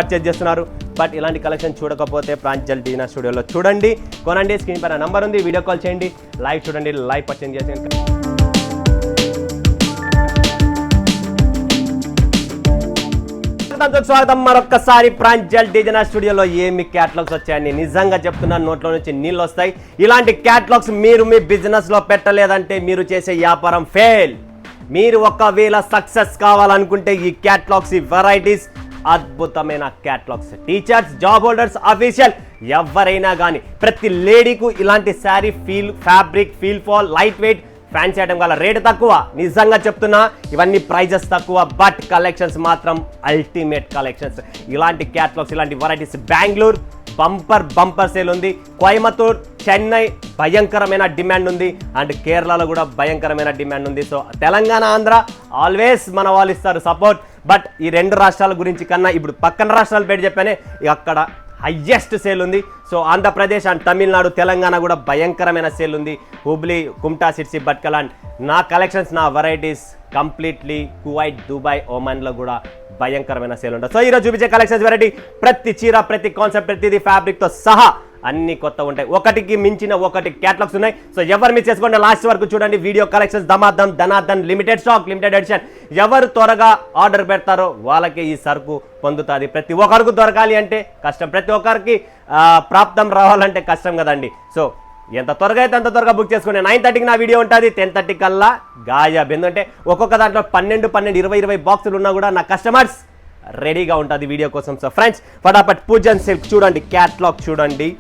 Purchase చేస్తున్నారు. But ఇలాంటి collection చూడకపోతే ప్రాంజల్ డిజైనర్ స్టూడియోలో చూడండి, కొనండి. స్క్రీన్ పైన నంబర్ ఉంది, వీడియో కాల్ చేయండి, లైవ్ చూడండి, లైవ్ పర్చేజ్ చేసేయండి. స్వాగతం మరొక్కసారి ప్రాంజల్ డిజైనర్ స్టూడియోలో. ఏమి క్యాటలాగ్స్ వచ్చాయండి, నిజంగా చెప్తున్నాను, నోట్లో నుంచి నీళ్ళు వస్తాయి. ఇలాంటి క్యాటలాగ్స్ మీరు మీ బిజినెస్ లో పెట్టలేదంటే మీరు చేసే వ్యాపారం ఫెయిల్. మీరు ఒకవేళ సక్సెస్ కావాలనుకుంటే ఈ క్యాటలాగ్స్, ఈ వెరైటీస్, అద్భుతమైన catalogues. Teachers, job holders, official ఎవరైనా కానీ ప్రతి లేడీకు ఇలాంటి sari fabric feel fall, light weight, fancy item గల రేటు తక్కువ. నిజంగా చెప్తున్నా, ఇవన్నీ ప్రైజెస్ తక్కువ, బట్ కలెక్షన్స్ మాత్రం అల్టిమేట్ కలెక్షన్స్. ఇలాంటి క్యాటలాగ్స్, ఇలాంటి వెరైటీస్ బెంగళూరు బంపర్ సేల్ ఉంది. కోయంబత్తూర్, చెన్నై భయంకరమైన డిమాండ్ ఉంది, అండ్ కేరళలో కూడా భయంకరమైన డిమాండ్ ఉంది. సో తెలంగాణ, ఆంధ్ర ఆల్వేస్ మన వాళ్ళు ఇస్తారు సపోర్ట్. బట్ ఈ రెండు రాష్ట్రాల గురించి కన్నా ఇప్పుడు పక్కన రాష్ట్రాల పేరు చెప్పానే, అక్కడ హయ్యెస్ట్ సేల్ ఉంది. సో ఆంధ్రప్రదేశ్ అండ్ తమిళనాడు, తెలంగాణ కూడా భయంకరమైన సేల్ ఉంది. హుబ్లీ, కుమ్టా, సిర్సి, భట్కల్ అండ్ నా కలెక్షన్స్, నా వెరైటీస్ కంప్లీట్లీ కువైట్, దుబాయ్, ఒమన్లో కూడా భయంకరమైన సేల్ ఉంటుంది. సో ఈరోజు చూపించే కలెక్షన్స్ వెరైటీ, ప్రతి చీర, ప్రతి కాన్సెప్ట్, ప్రతిదీ ఫ్యాబ్రిక్తో సహా అన్ని కొత్త ఉంటాయి. ఒకటికి మించిన ఒకటి క్యాటలాగ్స్ ఉన్నాయి. సో ఎవరు మిస్ చేసుకోండి, లాస్ట్ వరకు చూడండి. వీడియో కలెక్షన్స్ ధమాధమ్, ధనాధన్, లిమిటెడ్ స్టాక్, లిమిటెడ్ ఎడిషన్. ఎవరు త్వరగా ఆర్డర్ పెడతారో వాళ్ళకి ఈ సరుకు పొందుతుంది. ప్రతి ఒక్కరికి దొరకాలి అంటే కష్టం, ప్రతి ఒక్కరికి ప్రాప్తం రావాలంటే కష్టం కదండి. సో ఎంత త్వరగా అయితే అంత త్వరగా బుక్ చేసుకోండి. 9:30కి నా వీడియో ఉంటుంది, 10:30 కల్లా గాయబ్. ఎందుకంటే ఒక్కొక్క దాంట్లో 12, 20 బాక్సులు ఉన్నా కూడా నా కస్టమర్స్ రెడీగా ఉంటుంది వీడియో కోసం. సో ఫ్రెండ్స్, ఫటాఫట్ పూజన్ సిల్క్ చూడండి, క్యాట్లాగ్ చూడండి,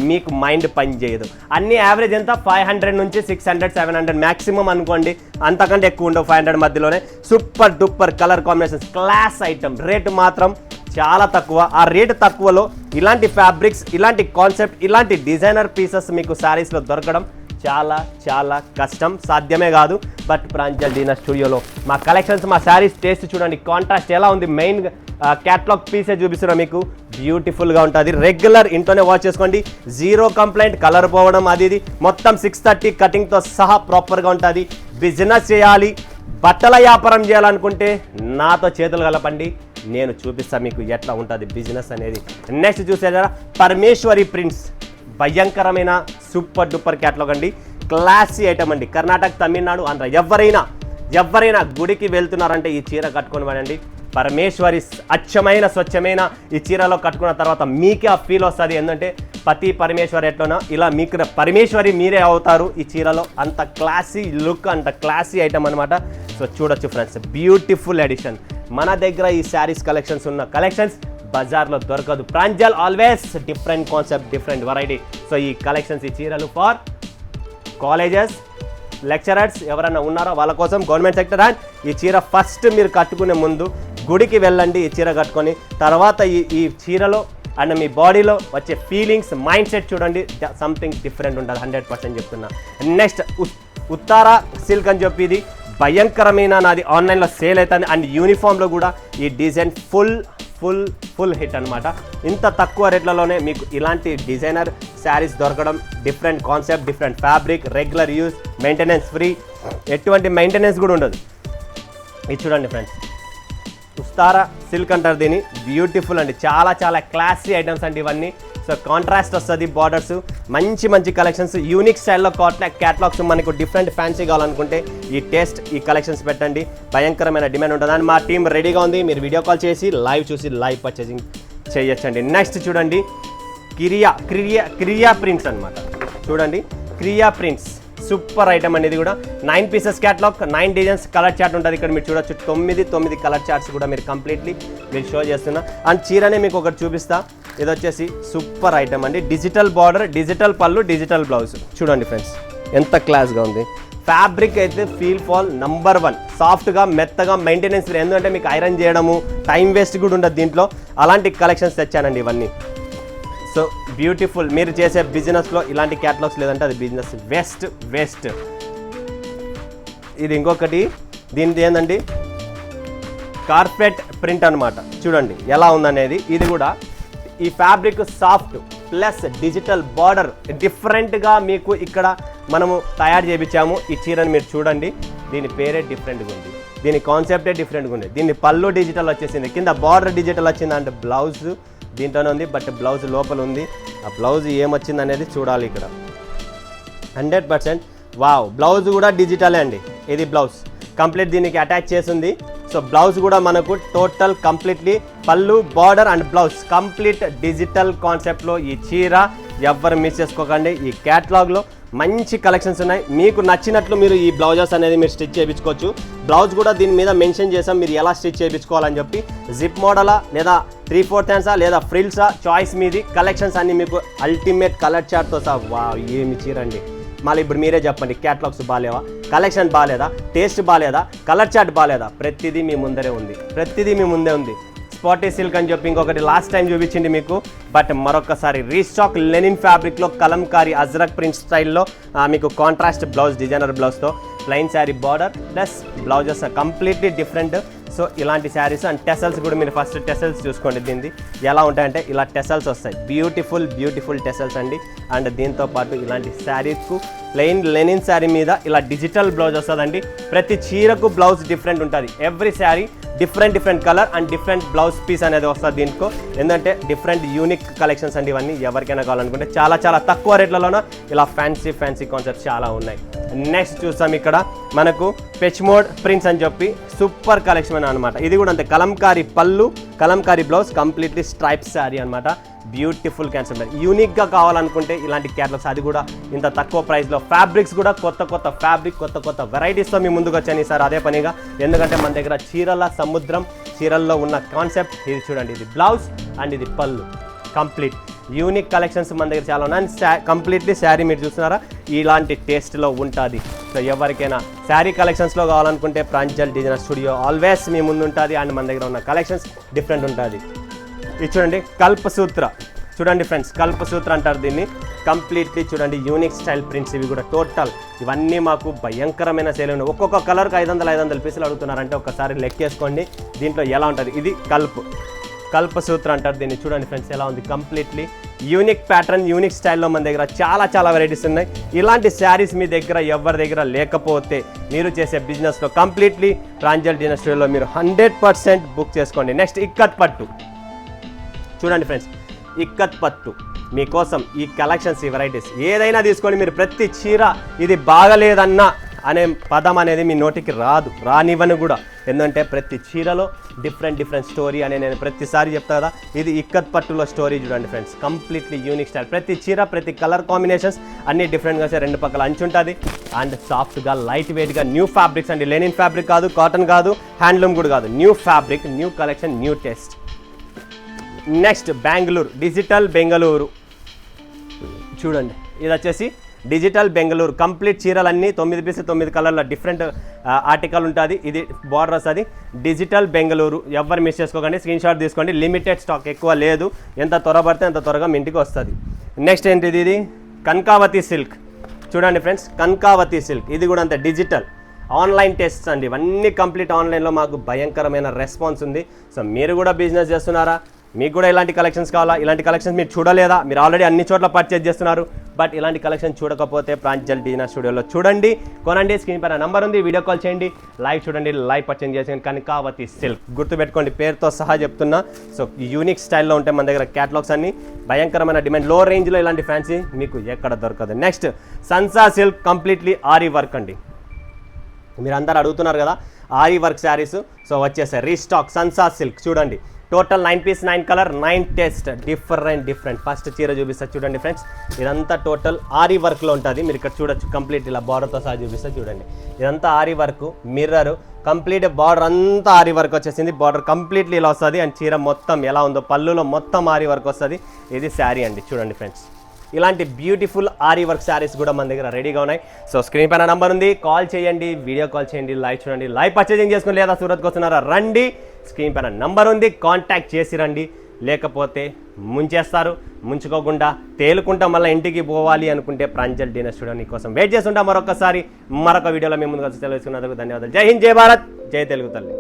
మీకు మైండ్ పని చేయదు. అన్ని యావరేజ్ ఎంత 500 నుంచి 600, 700 మ్యాక్సిమం అనుకోండి, అంతకంటే ఎక్కువ ఉండవు. 500 మధ్యలోనే super duper colour combinations, class item. Rate మాత్రం చాలా తక్కువ. ఆ రేటు తక్కువలో ఇలాంటి ఫ్యాబ్రిక్స్, ఇలాంటి కాన్సెప్ట్, ఇలాంటి డిజైనర్ పీసెస్ మీకు శారీస్లో దొరకడం చాలా చాలా కష్టం, సాధ్యమే కాదు. బట్ ప్రాంజల్ డిజైనర్ స్టూడియోలో మా కలెక్షన్స్, మా శారీస్ టేస్ట్ చూడండి, కాంట్రాస్ట్ ఎలా ఉంది. మెయిన్ క్యాటలాగ్ పీసే చూపిస్తున్నా మీకు, బ్యూటిఫుల్గా ఉంటుంది. రెగ్యులర్ ఇంట్లోనే వాచ్ చేసుకోండి, జీరో కంప్లైంట్, కలర్ పోవడం అది ఇది మొత్తం 630 కటింగ్తో సహా ప్రాపర్గా ఉంటుంది. బిజినెస్ చేయాలి, బట్టల వ్యాపారం చేయాలనుకుంటే నాతో చేతులు కలపండి, నేను చూపిస్తాను మీకు ఎట్లా ఉంటుంది బిజినెస్ అనేది. నెక్స్ట్ చూసేదా పరమేశ్వరి ప్రింట్స్, భయంకరమైన సూపర్ డూపర్ క్యాటలాగ్ అండి, క్లాసీ ఐటమ్ అండి. కర్ణాటక, తమిళనాడు, ఆంధ్ర ఎవరైనా గుడికి వెళ్తున్నారంటే ఈ చీర కట్టుకొని పడండి. పరమేశ్వరి అచ్చమైన స్వచ్ఛమైన ఈ చీరలో కట్టుకున్న తర్వాత మీకే ఆ ఫీల్ వస్తుంది. ఏంటంటే పతి పరమేశ్వరి ఎట్లనో ఇలా మీకు పరమేశ్వరి మీరే అవుతారు ఈ చీరలో. అంత క్లాసీ లుక్, అంత క్లాసీ ఐటమ్ అనమాట. సో చూడొచ్చు ఫ్రెండ్స్, బ్యూటిఫుల్ ఎడిషన్. మన దగ్గర ఈ శారీస్ కలెక్షన్స్ ఉన్న కలెక్షన్స్ బజార్లో దొరకదు. Pranjal always different concept, different variety. So ఈ కలెక్షన్స్, ఈ చీరలు ఫర్ కాలేజెస్, లెక్చరర్స్ ఎవరైనా ఉన్నారో వాళ్ళ కోసం, గవర్నమెంట్ సెక్టర్. అండ్ ఈ చీర ఫస్ట్ మీరు కట్టుకునే ముందు గుడికి వెళ్ళండి ఈ చీర కట్టుకొని. తర్వాత ఈ చీరలో అండ్ మీ బాడీలో వచ్చే ఫీలింగ్స్, మైండ్ సెట్ చూడండి, సంథింగ్ డిఫరెంట్ ఉంటుంది, 100% చెప్తున్నా. నెక్స్ట్ ఉత్తారా సిల్క్ అని చెప్పి, ఇది భయంకరమైన, నాది ఆన్లైన్లో సేల్ అవుతుంది. అండ్ యూనిఫామ్లో కూడా ఈ డిజైన్ ఫుల్ హిట్ అనమాట. ఇంత తక్కువ రేట్లలోనే మీకు ఇలాంటి డిజైనర్ శారీస్ దొరకడం, different concept, different fabric, regular use, maintenance free, ఎటువంటి మెయింటెనెన్స్ కూడా ఉండదు. ఇది చూడండి ఫ్రెండ్స్, ఉస్తారా సిల్క్ అంటారు దీన్ని. బ్యూటిఫుల్ అండి, చాలా చాలా క్లాసీ ఐటమ్స్ అండి ఇవన్నీ. సో కాంట్రాస్ట్ వస్తుంది, బార్డర్స్, మంచి కలెక్షన్స్, యూనిక్ స్టైల్లో క్యాటలాగ్స్. మనకు డిఫరెంట్ ఫ్యాన్సీ కావాలనుకుంటే ఈ కలెక్షన్స్ పెట్టండి, భయంకరమైన డిమాండ్ ఉంటుంది. అని మా టీం రెడీగా ఉంది, మీరు వీడియో కాల్ చేసి లైవ్ చూసి లైవ్ పర్చేసింగ్ చేయొచ్చండి. నెక్స్ట్ చూడండి, క్రియా ప్రింట్స్ అనమాట. చూడండి, క్రియా ప్రింట్స్ సూపర్ ఐటమ్ అనేది కూడా 9 pieces catalogue, 9 designs, colour chart ఉంటుంది. ఇక్కడ మీరు చూడొచ్చు 9 కలర్ చార్ట్స్ కూడా మీరు కంప్లీట్లీ మీరు షో చేస్తున్నా. అండ్ చీరనే మీకు ఒకటి చూపిస్తా, ఇది వచ్చేసి సూపర్ ఐటమ్ అండి. డిజిటల్ బార్డర్, డిజిటల్ పళ్ళు, డిజిటల్ బ్లౌజ్. చూడండి ఫ్రెండ్స్ ఎంత క్లాస్గా ఉంది. ఫ్యాబ్రిక్ అయితే ఫీల్ ఫాల్ నంబర్ 1, సాఫ్ట్గా, మెత్తగా, మెయింటెనెన్స్ ఫ్రీ. ఎందుకంటే మీకు ఐరన్ చేయడము, టైం వేస్ట్ కూడా ఉండదు దీంట్లో. అలాంటి కలెక్షన్స్ తెచ్చానండి ఇవన్నీ. సో బ్యూటిఫుల్, మీరు చేసే బిజినెస్లో ఇలాంటి క్యాటలాగ్స్ లేదంటే అది బిజినెస్ వేస్ట్. ఇది ఇంకొకటి, దీనిది ఏంటండి కార్పెట్ ప్రింట్ అనమాట. చూడండి ఎలా ఉందనేది. ఇది కూడా ఈ fabric soft plus digital border, డిఫరెంట్గా మీకు ఇక్కడ మనము తయారు చేయించాము. ఈ చీరని మీరు చూడండి, దీని పేరే డిఫరెంట్గా ఉంది. దీని కాన్సెప్టే డిఫరెంట్గా ఉంది. దీన్ని పళ్ళు డిజిటల్ వచ్చేసింది, కింద బార్డర్ డిజిటల్ వచ్చింది. అంటే బ్లౌజ్ దీంట్లోనే ఉంది, బట్ బ్లౌజ్ లోపల ఉంది. ఆ బ్లౌజ్ ఏమొచ్చింది అనేది చూడాలి ఇక్కడ. 100% వావ్, బ్లౌజ్ కూడా డిజిటలే అండి. ఇది బ్లౌజ్ కంప్లీట్ దీనికి అటాచ్ చేసింది. సో బ్లౌజ్ కూడా మనకు టోటల్ కంప్లీట్లీ పళ్ళు, border and blouse complete digital కాన్సెప్ట్లో ఈ చీర ఎవ్వరు మిస్ చేసుకోకండి. ఈ క్యాటలాగ్లో మంచి కలెక్షన్స్ ఉన్నాయి. మీకు నచ్చినట్లు మీరు ఈ బ్లౌజెస్ అనేది మీరు స్టిచ్ చేయించుకోవచ్చు. బ్లౌజ్ కూడా దీని మీద మెన్షన్ చేసాం మీరు ఎలా స్టిచ్ చేయించుకోవాలని చెప్పి. జిప్ మోడలా లేదా 3/4 హ్యాండ్సా లేదా ఫ్రిల్సా చాయిస్ మీది. కలెక్షన్స్ అన్ని మీకు అల్టిమేట్ కలర్ చార్ట్తో సహా. వావ్, ఏమి చీరండి. మళ్ళీ ఇప్పుడు మీరే చెప్పండి, క్యాటలాగ్స్ బాగాలేవా, కలెక్షన్ బాగాలేదా, టేస్ట్ బాగాలేదా, కలర్ చార్ట్ బాగాలేదా? ప్రతిదీ మీ ముందరే ఉంది, ప్రతిదీ మీ ముందే ఉంది. స్పాటీ సిల్క్ అని చెప్పి ఇంకొకటి లాస్ట్ టైం చూపించింది మీకు, బట్ మరొకసారి రీస్టాక్ లెనిన్ ఫ్యాబ్రిక్లో కలంకారీ అజ్రక్ ప్రింట్ స్టైల్లో మీకు కాంట్రాస్ట్ బ్లౌజ్, డిజైనర్ బ్లౌజ్తో plain sari border plus blouses completely different. So ఇలాంటి శారీస్ అండ్ టెసల్స్ కూడా మీరు ఫస్ట్ టెసల్స్ చూసుకోండి. దీనిది ఎలా ఉంటాయంటే ఇలా టెసల్స్ వస్తాయి, బ్యూటిఫుల్ టెసల్స్ అండి. అండ్ దీంతో పాటు ఇలాంటి శారీస్కు ప్లెయిన్ లెనిన్ శారీ మీద ఇలా డిజిటల్ బ్లౌజ్ వస్తుందండి. ప్రతి చీరకు బ్లౌజ్ డిఫరెంట్ ఉంటుంది. Every sari different colour and different blouse piece అనేది వస్తుంది దీంట్లో. ఎందుకంటే డిఫరెంట్ యూనిక్ కలెక్షన్స్ అండి ఇవన్నీ. ఎవరికైనా కావాలనుకుంటే చాలా తక్కువ రేట్లలోన ఇలా ఫ్యాన్సీ కాన్సెప్ట్స్ చాలా ఉన్నాయి. నెక్స్ట్ చూస్తాం ఇక్కడ మనకు పెచ్ మోడ్ ప్రింట్స్ అని చెప్పి సూపర్ కలెక్షన్ అనమాట. ఇది కూడా అంతే, కలంకారీ పళ్ళు, Kalamkari blouse, completely stripe sari అనమాట. Beautiful concept. యూనిక్గా కావాలనుకుంటే ఇలాంటి క్యాటలాగ్స్, అది కూడా ఇంత తక్కువ ప్రైస్లో. ఫ్యాబ్రిక్స్ కూడా కొత్త ఫ్యాబ్రిక్, కొత్త వెరైటీస్తో మీ ముందుకు వచ్చాను సార్ అదే పనిగా. ఎందుకంటే మన దగ్గర చీరల సముద్రం, చీరల్లో ఉన్న కాన్సెప్ట్ ఇది చూడండి. ఇది బ్లౌజ్ అండ్ ఇది పళ్ళు, కంప్లీట్ యూనిక్ కలెక్షన్స్ మన దగ్గర చాలా ఉన్నాయి. కంప్లీట్లీ శారీ మీరు చూస్తున్నారా ఇలాంటి టేస్ట్లో ఉంటుంది. సో ఎవరికైనా శారీ కలెక్షన్స్లో కావాలనుకుంటే ప్రాంజల్ డిజైనర్ స్టూడియో ఆల్వేస్ మీ ముందు ఉంటుంది. అండ్ మన దగ్గర ఉన్న కలెక్షన్స్ డిఫరెంట్ ఉంటుంది. ఇది చూడండి కల్పసూత్ర, చూడండి ఫ్రెండ్స్, కల్పసూత్ర అంటారు దీన్ని. కంప్లీట్లీ చూడండి యూనిక్ స్టైల్ ప్రింట్స్ ఇవి కూడా టోటల్. ఇవన్నీ మాకు భయంకరమైన సేల్ ఉన్నాయి. ఒక్కొక్క కలర్కి 500 పీసులు అడుగుతున్నారంటే ఒకసారి లెక్కేసుకోండి దీంట్లో ఎలా ఉంటుంది. ఇది కల్పసూత్ర అంటారు దీన్ని. చూడండి ఫ్రెండ్స్ ఎలా ఉంది, కంప్లీట్లీ యూనిక్ ప్యాటర్న్, యూనిక్ స్టైల్లో మన దగ్గర చాలా వెరైటీస్ ఉన్నాయి. ఇలాంటి శారీస్ మీ దగ్గర ఎవరి దగ్గర లేకపోతే మీరు చేసే బిజినెస్లో కంప్లీట్లీ ప్రాంజల్ డిజైనర్ స్టూడియోలో మీరు 100% బుక్ చేసుకోండి. నెక్స్ట్ ఇక్కత్ పట్టు చూడండి ఫ్రెండ్స్, ఇక్కత్ పట్టు మీకోసం ఈ కలెక్షన్స్, ఈ వెరైటీస్ ఏదైనా తీసుకొని మీరు ప్రతి చీర ఇది బాగలేదన్నా అనే పదం అనేది మీ నోటికి రానివ్వను కూడా. ఎందుకంటే ప్రతి చీరలో డిఫరెంట్ స్టోరీ అనే నేను ప్రతిసారి చెప్తా కదా. ఇది ఇక్కత్ పట్టులో స్టోరీ చూడండి ఫ్రెండ్స్, కంప్లీట్లీ యూనిక్ స్టైల్. ప్రతి చీర, ప్రతి కలర్ కాంబినేషన్స్ అన్నీ డిఫరెంట్గా వస్తాయి. 2 పక్కల అంచు ఉంటుంది అండ్ సాఫ్ట్గా లైట్ వెయిట్గా న్యూ ఫ్యాబ్రిక్స్ అండి. లెనిన్ ఫ్యాబ్రిక్ కాదు, కాటన్ కాదు, హ్యాండ్లూమ్ కూడా కాదు, new fabric, new collection, new taste. Next Bengaluru, digital Bengaluru చూడండి. ఇది వచ్చేసి డిజిటల్ బెంగళూరు కంప్లీట్ చీరలన్నీ 9 పీసులు 9 కలర్ల డిఫరెంట్ ఆర్టికల్ ఉంటుంది. ఇది బార్డర్ వస్తుంది. డిజిటల్ బెంగళూరు ఎవరు మిస్ చేసుకోకండి, స్క్రీన్ షాట్ తీసుకోండి. లిమిటెడ్ స్టాక్, ఎక్కువ లేదు. ఎంత త్వరపడితే అంత త్వరగా మీ ఇంటికి వస్తుంది. నెక్స్ట్ ఏంటిది, ఇది కనకావతి సిల్క్ చూడండి ఫ్రెండ్స్, కనకావతి సిల్క్. ఇది కూడా అంతే డిజిటల్ ఆన్లైన్ టెస్ట్స్ అండి. ఇవన్నీ కంప్లీట్ ఆన్లైన్లో మాకు భయంకరమైన రెస్పాన్స్ ఉంది. సో మీరు కూడా బిజినెస్ చేస్తున్నారా, మీకు కూడా ఇలాంటి కలెక్షన్స్ కావాలా, ఇలాంటి కలెక్షన్స్ మీరు చూడలేదా, మీరు ఆల్రెడీ అన్ని చోట్ల పర్చేజ్ చేస్తున్నారు, బట్ ఇలాంటి కలెక్షన్ చూడకపోతే ప్రాంజల్ డిజైనర్ స్టూడియోలో చూడండి, కొనండి. స్క్రీన్ పైన నంబర్ ఉంది, వీడియో కాల్ చేయండి, లైవ్ చూడండి, లైవ్ పర్చేజ్ చేసేయండి. కనకావతి సిల్క్ గుర్తుపెట్టుకోండి, పేరుతో సహా చెప్తున్నా. సో యూనిక్ స్టైల్లో ఉంటాయి మన దగ్గర క్యాటలాగ్స్ అన్ని. భయంకరమైన డిమాండ్, లో రేంజ్లో ఇలాంటి ఫ్యాన్సీ మీకు ఎక్కడ దొరకదు. నెక్స్ట్ సన్సా సిల్క్, కంప్లీట్లీ ఆరీ వర్క్ అండి. మీరు అందరు అడుగుతున్నారు కదా ఆరీ వర్క్ శారీస్, సో వచ్చేసాయి రీస్టాక్. సన్సా సిల్క్ చూడండి, total 9 piece 9 colour 9 test, different. First చీర చూపిస్తా చూడండి ఫ్రెండ్స్. ఇదంతా టోటల్ ఆరీ వర్క్లో ఉంటుంది. మీరు ఇక్కడ చూడొచ్చు, కంప్లీట్ ఇలా బార్డర్తో సహా చూపిస్తా చూడండి. ఇదంతా ary work, mirror, complete border అంతా ఆరీ వర్క్ వచ్చేసింది. బార్డర్ కంప్లీట్లీ ఇలా వస్తుంది. అండ్ చీర మొత్తం ఎలా ఉందో పళ్ళులో మొత్తం ఆరీ వర్క్ వస్తుంది. ఇది శారీ అండి చూడండి ఫ్రెండ్స్. ఇలాంటి బ్యూటిఫుల్ ఆరీ వర్క్ శారీస్ కూడా మన దగ్గర రెడీగా ఉన్నాయి. సో స్క్రీన్ పైన నంబర్ ఉంది, కాల్ చేయండి, వీడియో కాల్ చేయండి, లైవ్ చూడండి, లైవ్ పర్చేజింగ్ చేసుకుని లేదా సూరత్కి వస్తున్నారా రండి, స్క్రీన్ పైన నంబర్ ఉంది, కాంటాక్ట్ చేసి రండి. లేకపోతే ముంచేస్తారు, ముంచుకోకుండా తేలుకుంటా మళ్ళీ ఇంటికి పోవాలి అనుకుంటే ప్రాంజల్ డిజైనర్ స్టూడియో నీకోసం వెయిట్ చేస్తుంటా. మరొక వీడియోలో మేము ముందుకు తెలుసుకున్నందుకు ధన్యవాదాలు. జై హింద్, జై భారత్, జై తెలుగు తల్లి.